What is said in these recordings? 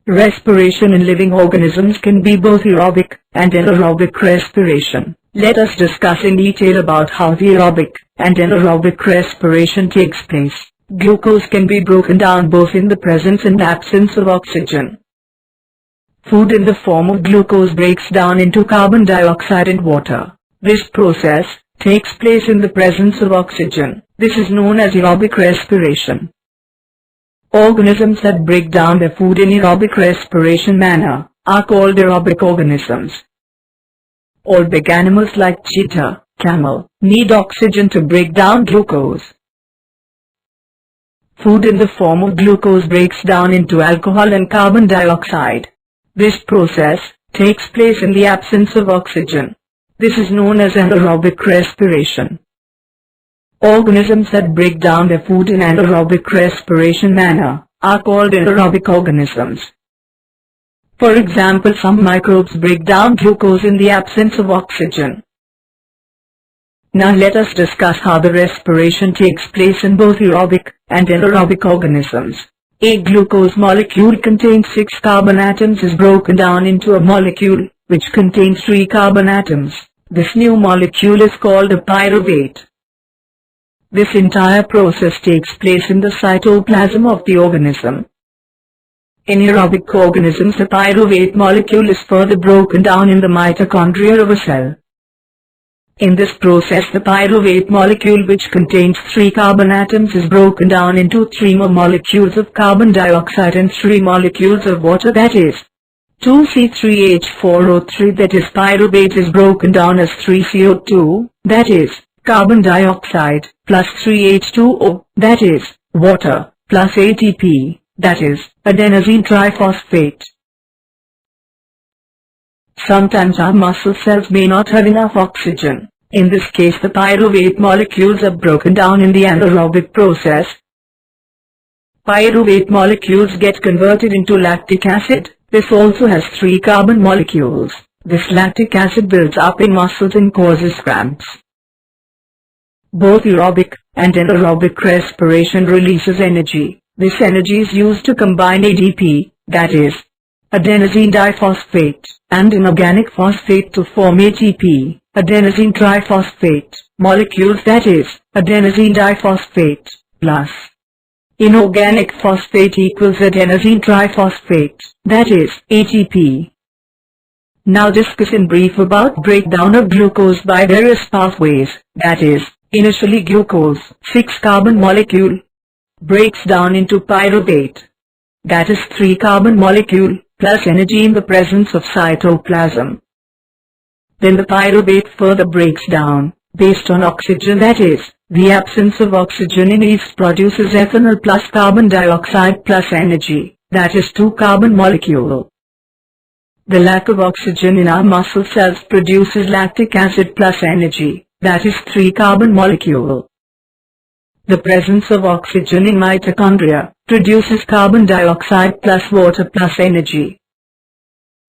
Respiration in living organisms can be both aerobic and anaerobic respiration. Let us discuss in detail about how the aerobic and anaerobic respiration takes place. Glucose can be broken down both in the presence and absence of oxygen. Food in the form of glucose breaks down into carbon dioxide and water. This process takes place in the presence of oxygen. This is known as aerobic respiration. Organisms that break down their food in aerobic respiration manner are called aerobic organisms. All big animals like cheetah, camel, need oxygen to break down glucose. Food in the form of glucose breaks down into alcohol and carbon dioxide. This process takes place in the absence of oxygen. This is known as anaerobic respiration. Organisms that break down their food in anaerobic respiration manner are called anaerobic organisms. For example, some microbes break down glucose in the absence of oxygen. Now let us discuss how the respiration takes place in both aerobic and anaerobic organisms. A glucose molecule contains 6 carbon atoms is broken down into a molecule which contains 3 carbon atoms. This new molecule is called a pyruvate. This entire process takes place in the cytoplasm of the organism. In aerobic organisms, the pyruvate molecule is further broken down in the mitochondria of a cell. In this process, the pyruvate molecule, which contains 3 carbon atoms, is broken down into 3 more molecules of carbon dioxide and 3 molecules of water, that is 2C3H4O3, that is pyruvate is broken down as 3CO2, that is carbon dioxide, plus 3H2O, that is water, plus ATP, that is adenosine triphosphate. Sometimes our muscle cells may not have enough oxygen. In this case, the pyruvate molecules are broken down in the anaerobic process. Pyruvate molecules get converted into lactic acid. This also has 3 carbon molecules. This lactic acid builds up in muscles and causes cramps. Both aerobic and anaerobic respiration releases energy. This energy is used to combine ADP, that is adenosine diphosphate, and inorganic phosphate to form ATP, adenosine triphosphate, molecules, that is adenosine diphosphate, plus inorganic phosphate equals adenosine triphosphate, that is ATP. Now discuss in brief about breakdown of glucose by various pathways, that is, initially glucose, 6 carbon molecule, breaks down into pyruvate, that is 3 carbon molecule, plus energy in the presence of cytoplasm. Then the pyruvate further breaks down, based on oxygen, that is, the absence of oxygen in yeast produces ethanol plus carbon dioxide plus energy, that is 2 carbon molecule. The lack of oxygen in our muscle cells produces lactic acid plus energy, that is 3 carbon molecule. The presence of oxygen in mitochondria produces carbon dioxide plus water plus energy.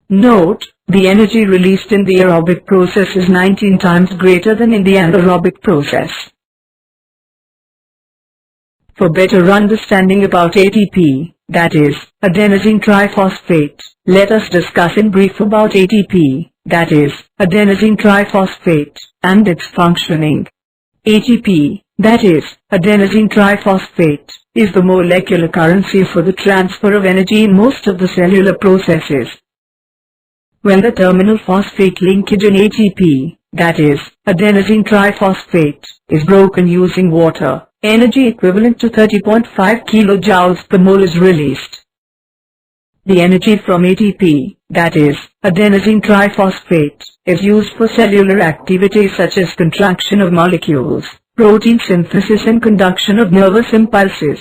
Note, the energy released in the aerobic process is 19 times greater than in the anaerobic process. For better understanding about ATP, that is, adenosine triphosphate, let us discuss in brief about ATP, that is, adenosine triphosphate, and its functioning. ATP, that is, adenosine triphosphate, is the molecular currency for the transfer of energy in most of the cellular processes. When the terminal phosphate linkage in ATP, that is, adenosine triphosphate, is broken using water, energy equivalent to 30.5 kilojoules per mole is released. The energy from ATP, that is, adenosine triphosphate, is used for cellular activities such as contraction of molecules, protein synthesis and conduction of nervous impulses.